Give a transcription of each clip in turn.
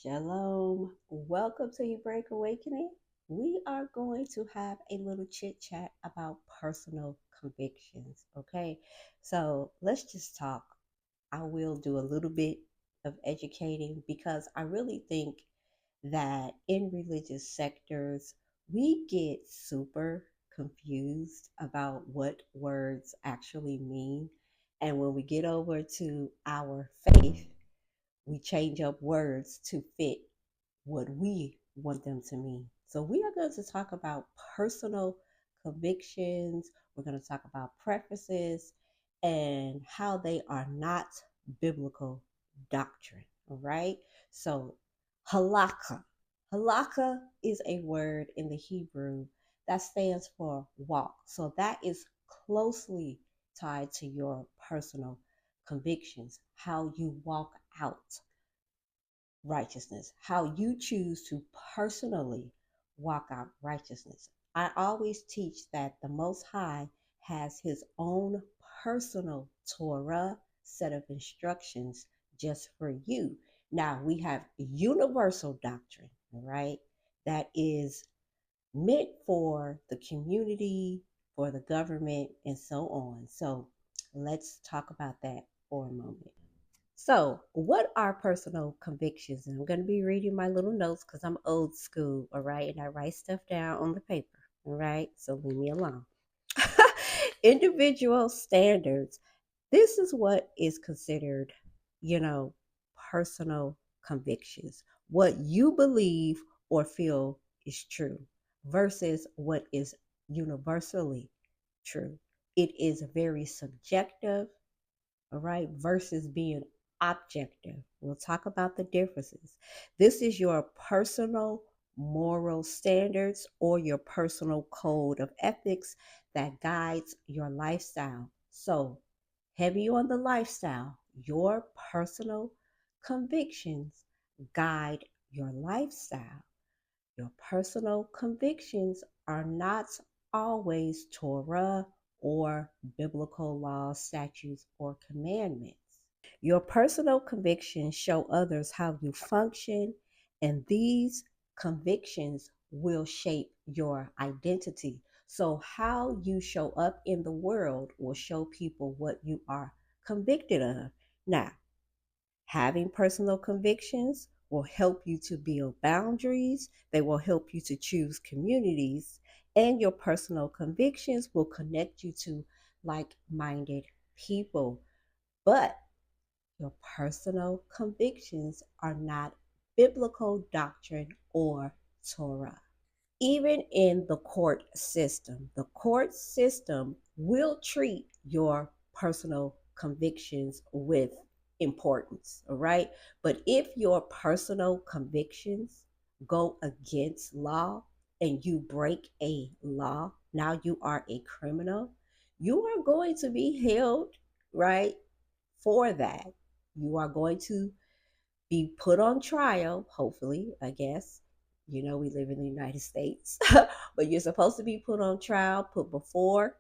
Shalom. Welcome to your Break Awakening. We are going to have a little chit chat about personal convictions. Okay. So let's just talk. I will do a little bit of educating because I really think that in religious sectors, we get super confused about what words actually mean. And when we get over to our faith, we change up words to fit what we want them to mean. So, we are going to talk about personal convictions. We're going to talk about preferences and how they are not biblical doctrine. All right. So, halakha. Halakha is a word in the Hebrew that stands for walk. So, that is closely tied to your personal convictions, how you walk out righteousness, how you choose to personally walk out righteousness. I always teach that the Most High has his own personal Torah set of instructions just for you. Now, we have universal doctrine, all right, that is meant for the community, for the government, and so on. So, let's talk about that for a moment. So, what are personal convictions? And I'm going to be reading my little notes because I'm old school, all right? And I write stuff down on the paper, all right? So, leave me alone. Individual standards. This is what is considered, you know, personal convictions. What you believe or feel is true versus what is universally true. It is very subjective, all right, versus being objective. We'll talk about the differences. This is your personal moral standards or your personal code of ethics that guides your lifestyle. So, heavy on the lifestyle, your personal convictions guide your lifestyle. Your personal convictions are not always Torah or biblical laws, statutes, or commandments. Your personal convictions show others how you function, and these convictions will shape your identity. So, how you show up in the world will show people what you are convicted of. Now, having personal convictions will help you to build boundaries, they will help you to choose communities, and your personal convictions will connect you to like minded people. But your personal convictions are not biblical doctrine or Torah. Even in the court system will treat your personal convictions with importance, all right? But if your personal convictions go against law and you break a law, now you are a criminal, you are going to be held, right, for that. You are going to be put on trial, hopefully, I guess. You know, we live in the United States, but you're supposed to be put on trial, put before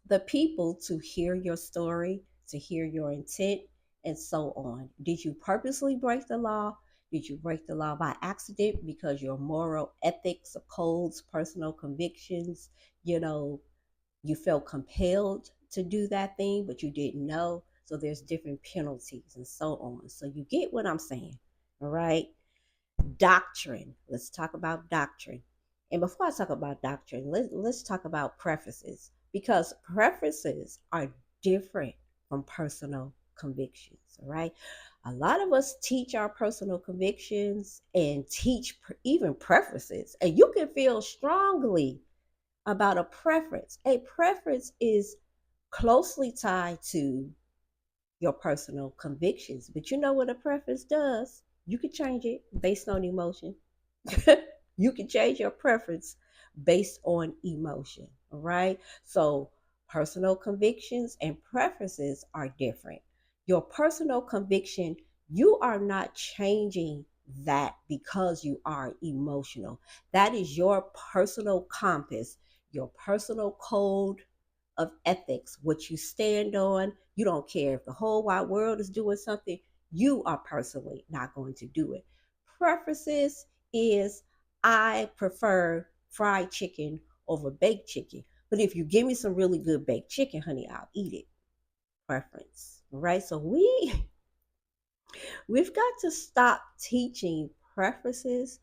the people to hear your story, to hear your intent, and so on. Did you purposely break the law? Did you break the law by accident because your moral ethics, codes, personal convictions, you know, you felt compelled to do that thing, but you didn't know? So there's different penalties and so on. So you get what I'm saying, all right? Doctrine. Let's talk about doctrine. And before I talk about doctrine, let's talk about preferences because preferences are different from personal convictions. All right. A lot of us teach our personal convictions and teach even preferences, and you can feel strongly about a preference. A preference is closely tied to your personal convictions. But you know what a preference does? You can change it based on emotion. You can change your preference based on emotion. All right. So, personal convictions and preferences are different. Your personal conviction, you are not changing that because you are emotional. That is your personal compass, your personal code of ethics, what you stand on. You don't care if the whole wide world is doing something, you are personally not going to do it. preferences is I prefer fried chicken over baked chicken. But if you give me some really good baked chicken, honey, I'll eat it. Preference, right? So we've got to stop teaching preferences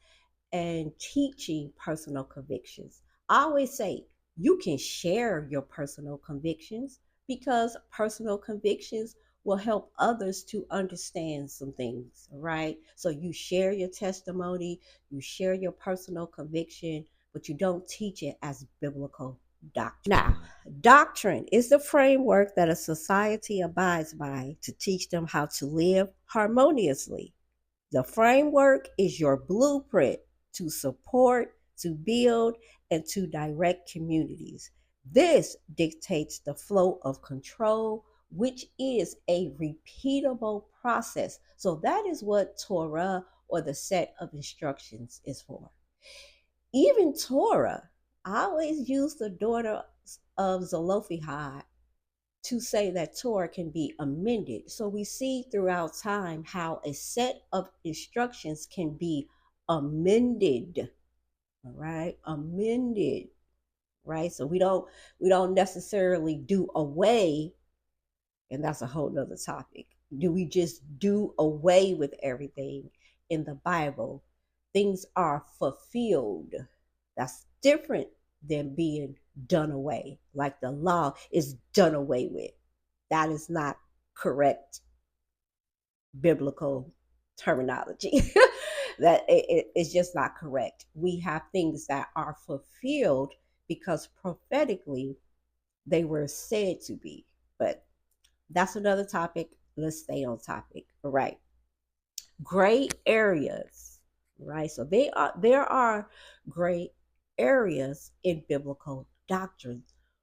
and teaching personal convictions. I always say you can share your personal convictions because personal convictions will help others to understand some things, right? So you share your testimony, you share your personal conviction, but you don't teach it as biblical doctrine. Now, doctrine is the framework that a society abides by to teach them how to live harmoniously. The framework is your blueprint to support, to build, and to direct communities. This dictates the flow of control, which is a repeatable process. So, that is what Torah or the set of instructions is for. Even Torah, I always use the daughter of Zelophehad to say that Torah can be amended. So we see throughout time how a set of instructions can be amended. All right, amended. Right. So we don't necessarily do away, and that's a whole nother topic. Do we just do away with everything in the Bible? Things are fulfilled. That's different than being done away. Like the law is done away with. That is not correct biblical terminology. That it's just not correct. We have things that are fulfilled because prophetically they were said to be. But that's another topic. Let's stay on topic. All right. Gray areas. Right. So there are gray areas in biblical doctrine.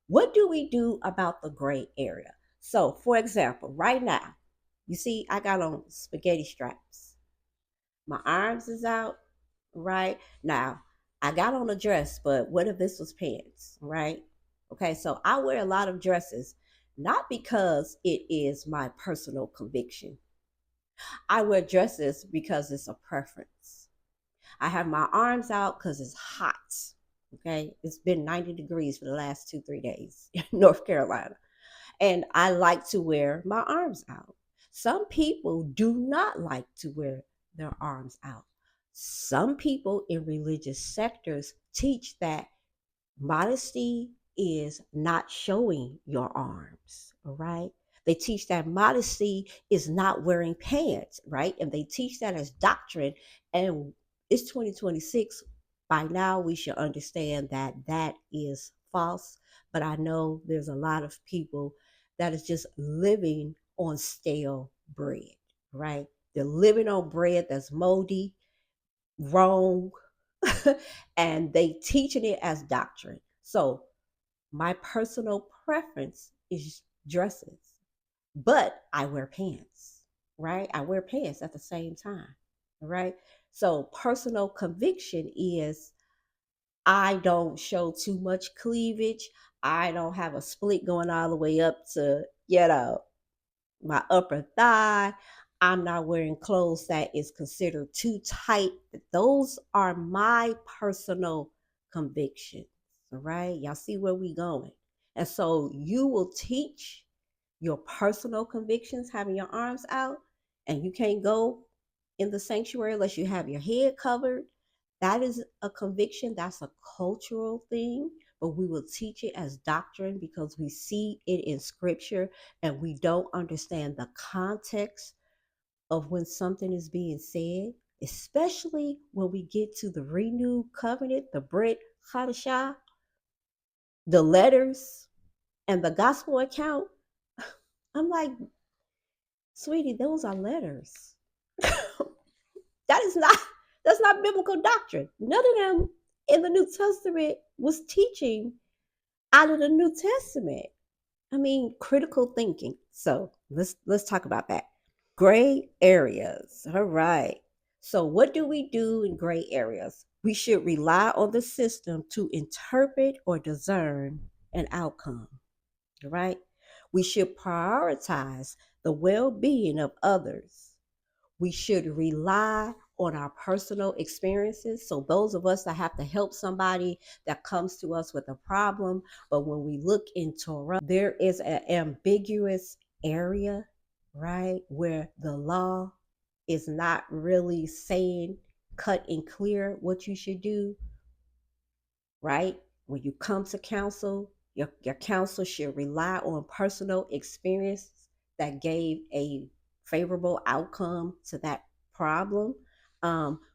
What do we do about the gray area? So, for example, right now, you see, I got on spaghetti straps. My arms is out, right? Now, I got on a dress, but what if this was pants, right? Okay, so I wear a lot of dresses, not because it is my personal conviction. I wear dresses because it's a preference. I have my arms out because it's hot. Okay, it's been 90 degrees for the last 2, 3 days in North Carolina. And I like to wear my arms out. Some people do not like to wear their arms out. Some people in religious sectors teach that modesty is not showing your arms, all right? They teach that modesty is not wearing pants, right? And they teach that as doctrine. And it's 2026. By now, we should understand that that is false. But I know there's a lot of people that is just living on stale bread, right? They're living on bread that's moldy, wrong, and they teaching it as doctrine. So my personal preference is dresses, but I wear pants, right? I wear pants at the same time, right? So personal conviction is I don't show too much cleavage. I don't have a split going all the way up to, my upper thigh. I'm not wearing clothes that is considered too tight. Those are my personal convictions. All right. Y'all see where we going. And so you will teach your personal convictions having your arms out, and you can't go in the sanctuary unless you have your head covered. That is a conviction. That's a cultural thing, but we will teach it as doctrine because we see it in scripture and we don't understand the context of when something is being said, especially when we get to the renewed covenant, the Brit Hadashah, the letters, and the gospel account. I'm like, sweetie, those are letters. That is not that's not biblical doctrine. None of them in the New Testament was teaching out of the New Testament. I mean, critical thinking. So let's talk about that. Gray areas. All right. So what do we do in gray areas? We should rely on the system to interpret or discern an outcome. All right. We should prioritize the well-being of others. We should rely on our personal experiences. So those of us that have to help somebody that comes to us with a problem, but when we look in Torah, there is an ambiguous area, right, where the law is not really saying cut and clear what you should do, right? When you come to counsel, your counsel should rely on personal experience that gave a favorable outcome to that problem.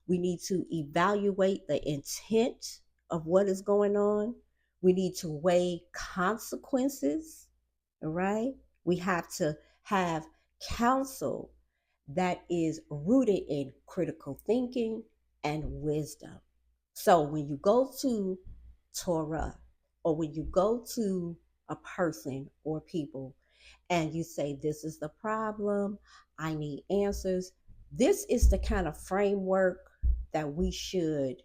We need to evaluate the intent of what is going on. We need to weigh consequences, all right? We have to have counsel that is rooted in critical thinking and wisdom. So when you go to Torah, or when you go to a person or people and you say, this is the problem, I need answers, this is the kind of framework that we should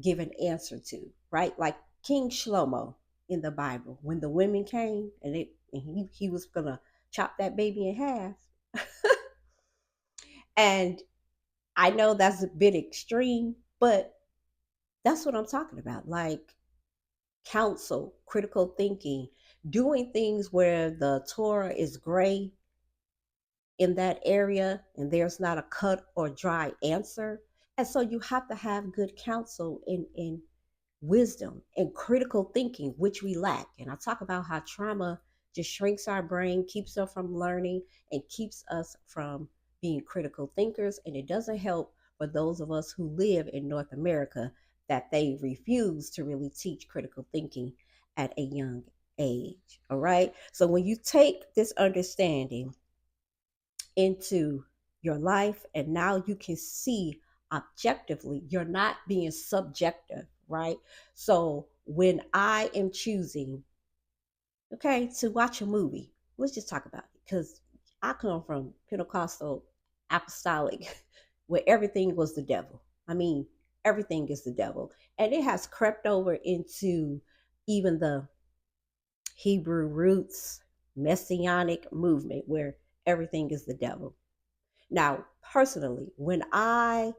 give an answer to, right? Like King Shlomo in the Bible, when the women came and he was gonna chop that baby in half. And I know that's a bit extreme, but that's what I'm talking about. Like counsel, critical thinking, doing things where the Torah is gray in that area and there's not a cut or dry answer. And so you have to have good counsel in wisdom and critical thinking, which we lack. And I talk about how trauma just shrinks our brain, keeps us from learning, and keeps us from being critical thinkers. And it doesn't help for those of us who live in North America that they refuse to really teach critical thinking at a young age. All right. So when you take this understanding into your life and now you can see objectively, you're not being subjective, right? So when I am choosing, okay, to watch a movie, let's just talk about it because I come from Pentecostal apostolic where everything was the devil. I mean, everything is the devil. And it has crept over into even the Hebrew roots messianic movement where everything is the devil. Now, personally, when I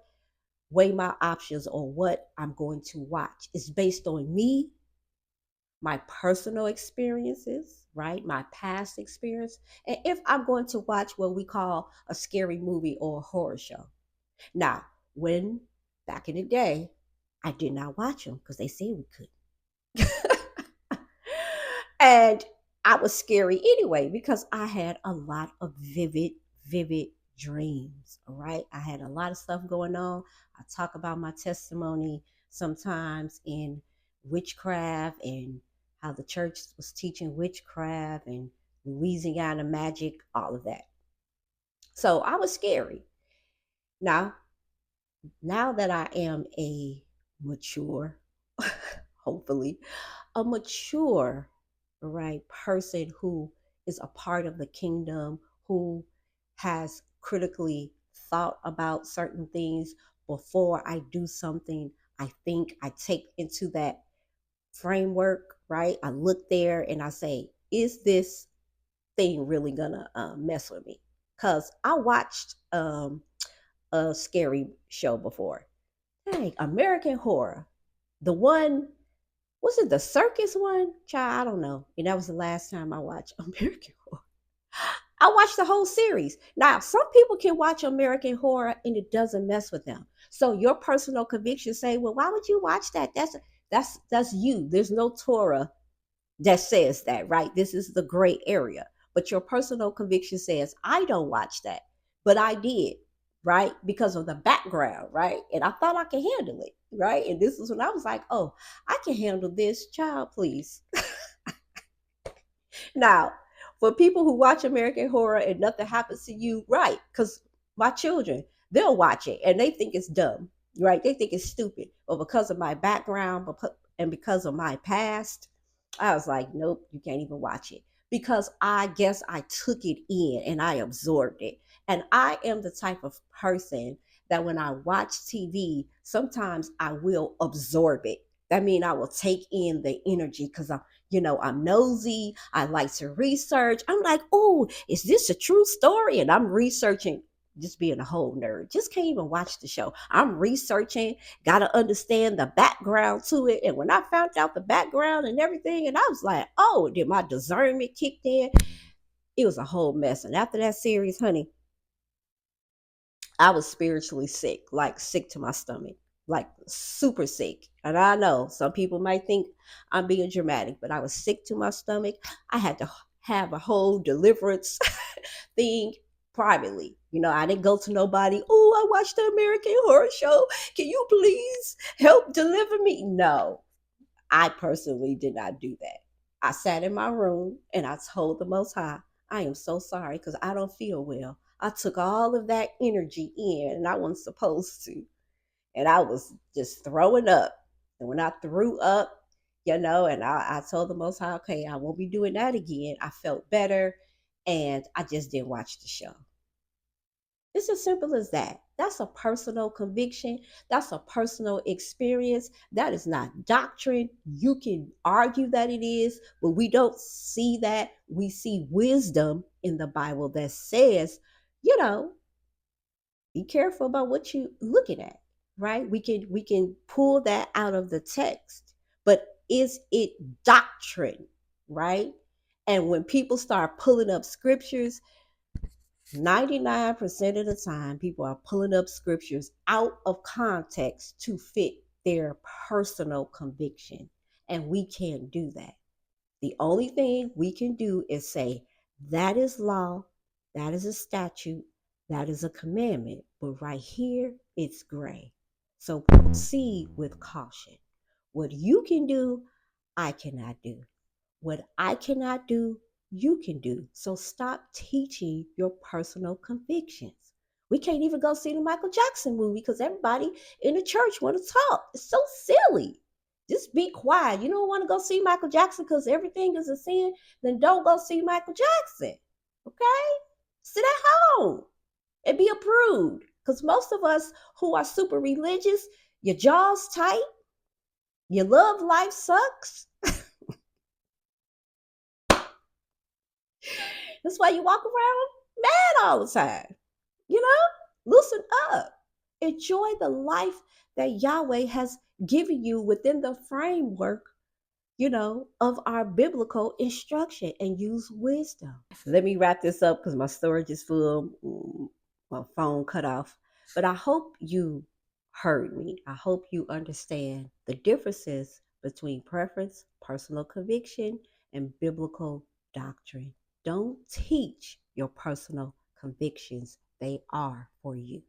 weigh my options on what I'm going to watch, it's based on me, my personal experiences, right? My past experience. And if I'm going to watch what we call a scary movie or a horror show. Now, when back in the day, I did not watch them because they said we could. And I was scary anyway because I had a lot of vivid dreams. All right. I had a lot of stuff going on. I talk about my testimony sometimes in witchcraft and how the church was teaching witchcraft and Louisiana magic, all of that. So I was scary. Now, now that I am a mature, hopefully, a mature, right, person who is a part of the kingdom, who has critically thought about certain things before I do something. I think I take into that framework, right? I look there and I say, is this thing really gonna mess with me? Because I watched a scary show before. Hey, American Horror. The one, was it the circus one? Child, I don't know. And that was the last time I watched American Horror. I watched the whole series. Now, some people can watch American Horror and it doesn't mess with them. So your personal conviction say, well, why would you watch that? That's you. There's no Torah that says that, right? This is the gray area. But your personal conviction says, I don't watch that. But I did, right? Because of the background, right? And I thought I could handle it, right? And this is when I was like, oh, I can handle this. Child, please. Now, for people who watch American Horror and nothing happens to you, right? Because my children, they'll watch it and they think it's dumb, right? They think it's stupid. But because of my background and because of my past, I was like, nope, you can't even watch it. Because I guess I took it in and I absorbed it. And I am the type of person that when I watch TV, sometimes I will absorb it. That means I will take in the energy because I'm nosy. I like to research. I'm like, oh, is this a true story? And I'm researching. just being a whole nerd. Just can't even watch the show. I'm researching, gotta understand the background to it. And when I found out the background and everything, and I was like, oh, then my discernment kicked in. It was a whole mess. And after that series, honey, I was spiritually sick, like sick to my stomach, like super sick. And I know some people might think I'm being dramatic, but I was sick to my stomach. I had to have a whole deliverance thing privately. I didn't go to nobody. Oh, I watched the American Horror Show. Can you please help deliver me? No, I personally did not do that. I sat in my room and I told the Most High, I am so sorry because I don't feel well. I took all of that energy in and I wasn't supposed to. And I was just throwing up. And when I threw up, and I told the Most High, okay, I won't be doing that again. I felt better and I just didn't watch the show. It's as simple as that. That's a personal conviction. That's a personal experience. That is not doctrine. You can argue that it is, but we don't see that. We see wisdom in the Bible that says, you know, be careful about what you're looking at, right? We can pull that out of the text, but is it doctrine, right? And when people start pulling up scriptures, 99% of the time, people are pulling up scriptures out of context to fit their personal conviction. And we can't do that. The only thing we can do is say, that is law, that is a statute, that is a commandment. But right here, it's gray. So proceed with caution. What you can do, I cannot do. What I cannot do, you can do. So stop teaching your personal convictions. We can't even go see the Michael Jackson movie because everybody in the church want to talk. It's so silly. Just be quiet. You don't want to go see Michael Jackson because everything is a sin, then don't go see Michael Jackson. Okay? Sit at home and be approved. Because most of us who are super religious, your jaw's tight, your love life sucks. That's why you walk around mad all the time. You know, loosen up. Enjoy the life that Yahweh has given you within the framework, of our biblical instruction and use wisdom. Let me wrap this up because my storage is full. My phone cut off. But I hope you heard me. I hope you understand the differences between preference, personal conviction, and biblical doctrine. Don't teach your personal convictions, they are for you.